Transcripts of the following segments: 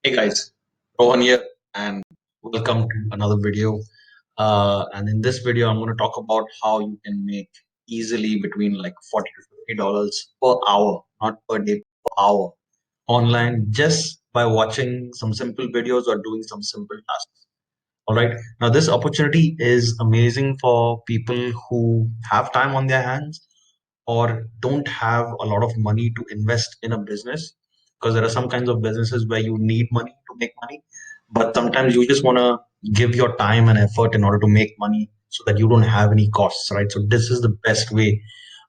Hey guys, Rohan here, and welcome to another video. And in this video, I'm going to talk about how you can make easily between like $40 to $50 per hour, not per day, per hour, online just by watching some simple videos or doing some simple tasks. All right. Now, this opportunity is amazing for people who have time on their hands or don't have a lot of money to invest in a business, because there are some kinds of businesses where you need money to make money, but sometimes you just want to give your time and effort in order to make money so that you don't have any costs, right? So this is the best way,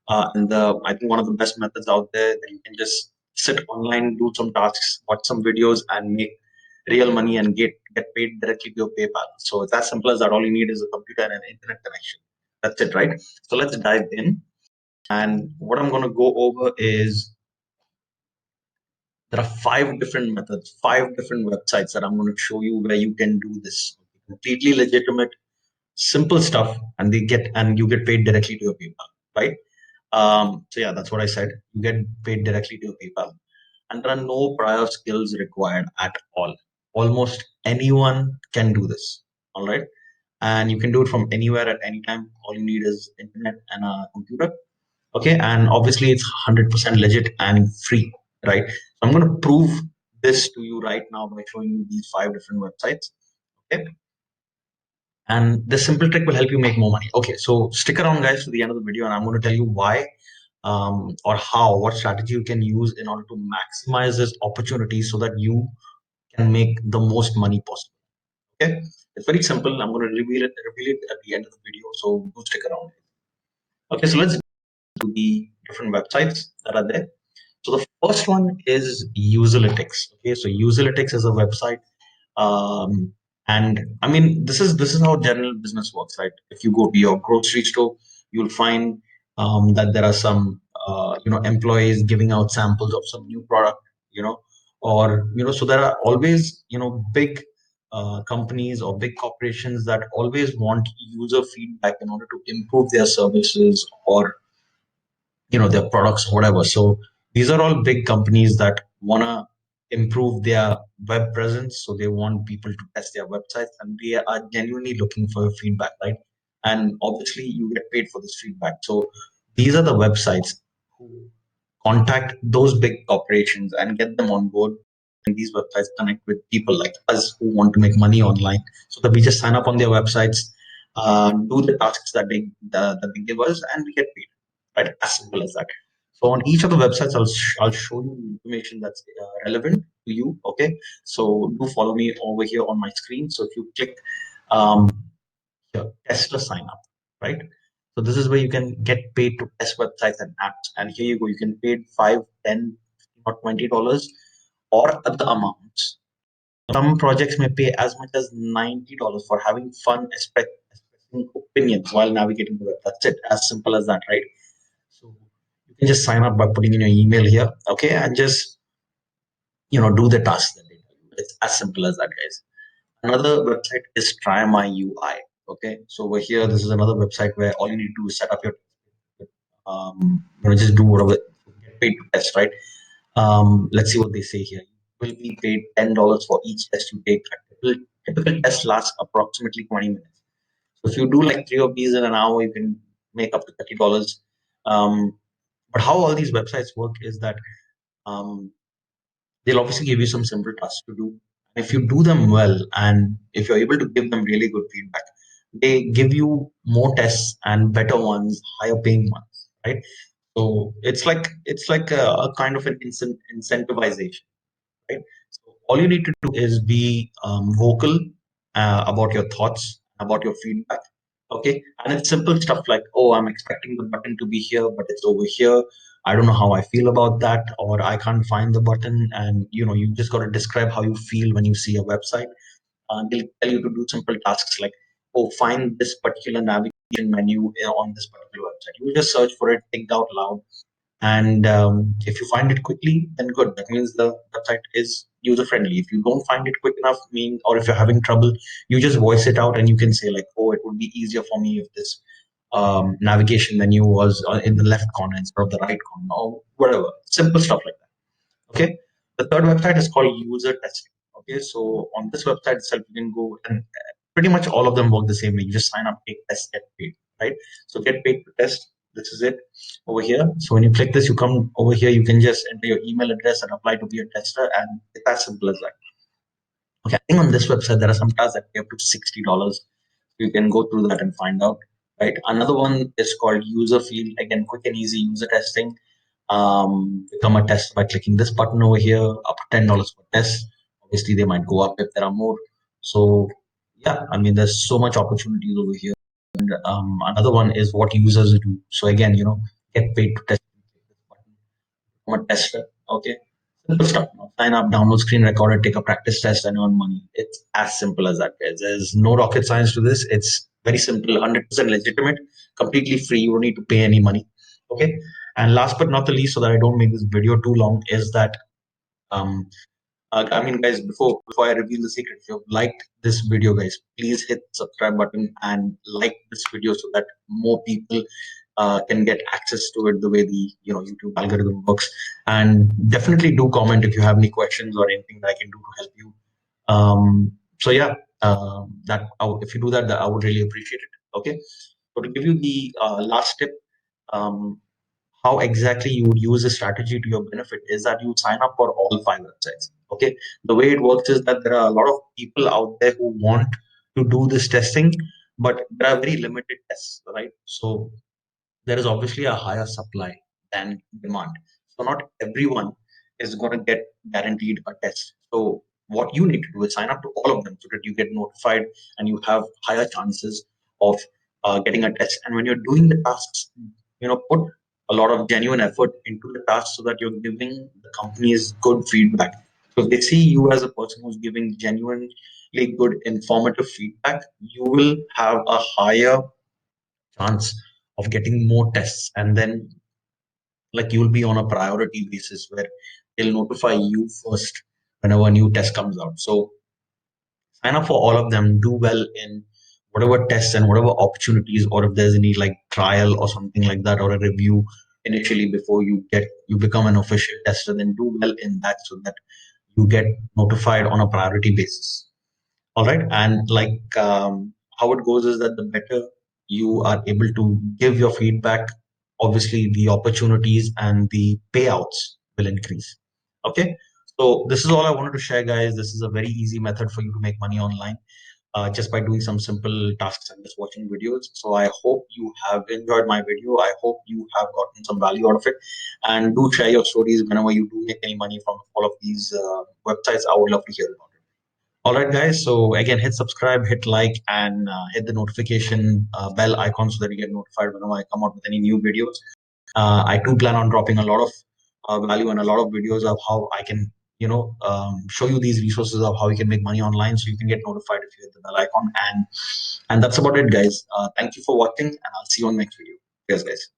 and I think one of the best methods out there, that you can just sit online, do some tasks, watch some videos, and make real money and get paid directly to your PayPal. So it's as simple as that. All you need is a computer and an internet connection. That's it, right? So let's dive in. And what I'm going to go over is there are 5 different methods, 5 different websites that I'm going to show you where you can do this. Completely legitimate, simple stuff, and you get paid directly to your PayPal, right? So yeah, that's what I said. You get paid directly to your PayPal, and there are no prior skills required at all. Almost anyone can do this. All right, and you can do it from anywhere at any time. All you need is internet and a computer. Okay, and obviously it's 100% legit and free, right? So I'm going to prove this to you right now by showing you these 5 different websites. Okay, and this simple trick will help you make more money. Okay, so stick around guys to the end of the video, and I'm going to tell you why, or how, what strategy you can use in order to maximize this opportunity so that you can make the most money possible. Okay, it's very simple. I'm going to reveal it at the end of the video, so do stick around. Okay, so let's do the different websites that are there. So the first one is Userlytics. Okay, so Userlytics is a website, and I mean this is how general business works, right? If you go to your grocery store, you'll find that there are some employees giving out samples of some new product, or so there are always big companies or big corporations that always want user feedback in order to improve their services or their products or whatever. So these are all big companies that want to improve their web presence, so they want people to test their websites, and they are genuinely looking for feedback, right? And obviously you get paid for this feedback. So these are the websites who contact those big corporations and get them on board, and these websites connect with people like us who want to make money online, so that we just sign up on their websites, do the tasks that they give us, and we get paid, right? As simple as that. So on each of the websites, I'll show you information that's relevant to you. Okay, so do follow me over here on my screen. So if you click um, here, Tesla sign up, right? So this is where you can get paid to test websites and apps. And here you go, you can pay 5, 10, or $20 or other amounts. Some projects may pay as much as $90 for having fun expressing opinions while navigating the web. That's it, as simple as that, right? So you can just sign up by putting in your email here, okay, and just do the tasks that they do. It's as simple as that, guys. Another website is Try My UI. Okay, so over here, this is another website where all you need to do is set up your, just do whatever, get paid to test, right? Let's see what they say here. You will be paid $10 for each test you take. A typical test lasts approximately 20 minutes. So if you do like 3 of these in an hour, you can make up to $30. But how all these websites work is that um, they'll obviously give you some simple tasks to do. If you do them well, and if you're able to give them really good feedback, they give you more tests and better ones, higher paying ones, right? So it's like a kind of an incentivization, right? So all you need to do is be vocal about your thoughts, about your feedback. Okay, and it's simple stuff like, oh, I'm expecting the button to be here, but it's over here. I don't know how I feel about that, or I can't find the button. And you just got to describe how you feel when you see a website. They'll tell you to do simple tasks like, oh, find this particular navigation menu on this particular website. You just search for it, think out loud, and if you find it quickly, then good. That means the website is user friendly. If you don't find it quick enough, or if you're having trouble, you just voice it out and you can say like, oh, it would be easier for me if this navigation menu was in the left corner instead of the right corner, or whatever. Simple stuff like that. Okay. The third website is called user testing. Okay. So on this website itself, you can go and pretty much all of them work the same way. You just sign up, take test, get paid, right? So get paid to test. This is it over here. So when you click this, you come over here, you can just enter your email address and apply to be a tester. And it's as simple as that. Okay. I think on this website, there are some tasks that pay up to $60. You can go through that and find out, right? Another one is called user field. Again, quick and easy user testing. Become a tester by clicking this button over here, up to $10 per test. Obviously, they might go up if there are more. So, yeah, I mean, there's so much opportunities over here. And another one is what users do. So again, get paid to test. Become a tester. Okay, simple stuff. Sign up, download screen recorder, take a practice test, and earn money. It's as simple as that, guys. There's no rocket science to this. It's very simple, 100% legitimate, completely free. You don't need to pay any money. Okay. And last but not the least, so that I don't make this video too long, is that um, I mean, guys, before I reveal the secret, if you've liked this video, guys, please hit the subscribe button and like this video so that more people can get access to it the way the YouTube algorithm works. And definitely do comment if you have any questions or anything that I can do to help you. So yeah, if you do that, I would really appreciate it. Okay. So to give you the last tip, um, how exactly you would use this strategy to your benefit is that you sign up for all 5 websites. Okay. The way it works is that there are a lot of people out there who want to do this testing, but there are very limited tests, right? So there is obviously a higher supply than demand. So not everyone is going to get guaranteed a test. So what you need to do is sign up to all of them so that you get notified and you have higher chances of getting a test. And when you're doing the tasks, put a lot of genuine effort into the task so that you're giving the companies good feedback. So if they see you as a person who's giving genuinely good informative feedback, you will have a higher chance of getting more tests, and then like you'll be on a priority basis where they'll notify you first whenever a new test comes out. So sign up for all of them, do well in whatever tests and whatever opportunities, or if there's any like trial or something like that, or a review initially before you become an official tester, then do well in that so that you get notified on a priority basis. All right. And like how it goes is that the better you are able to give your feedback, obviously the opportunities and the payouts will increase. Okay. So this is all I wanted to share, guys. This is a very easy method for you to make money online just by doing some simple tasks and just watching videos. So I hope you have enjoyed my video. I hope you have gotten some value out of it. And do share your stories whenever you do make any money from all of these websites. I would love to hear about it. All right, guys. So again, hit subscribe, hit like, and hit the notification bell icon so that you get notified whenever I come out with any new videos. I do plan on dropping a lot of value and a lot of videos of how I can, show you these resources of how you can make money online, so you can get notified if you hit the bell icon. And that's about it, guys. Thank you for watching, and I'll see you on the next video. Cheers, guys.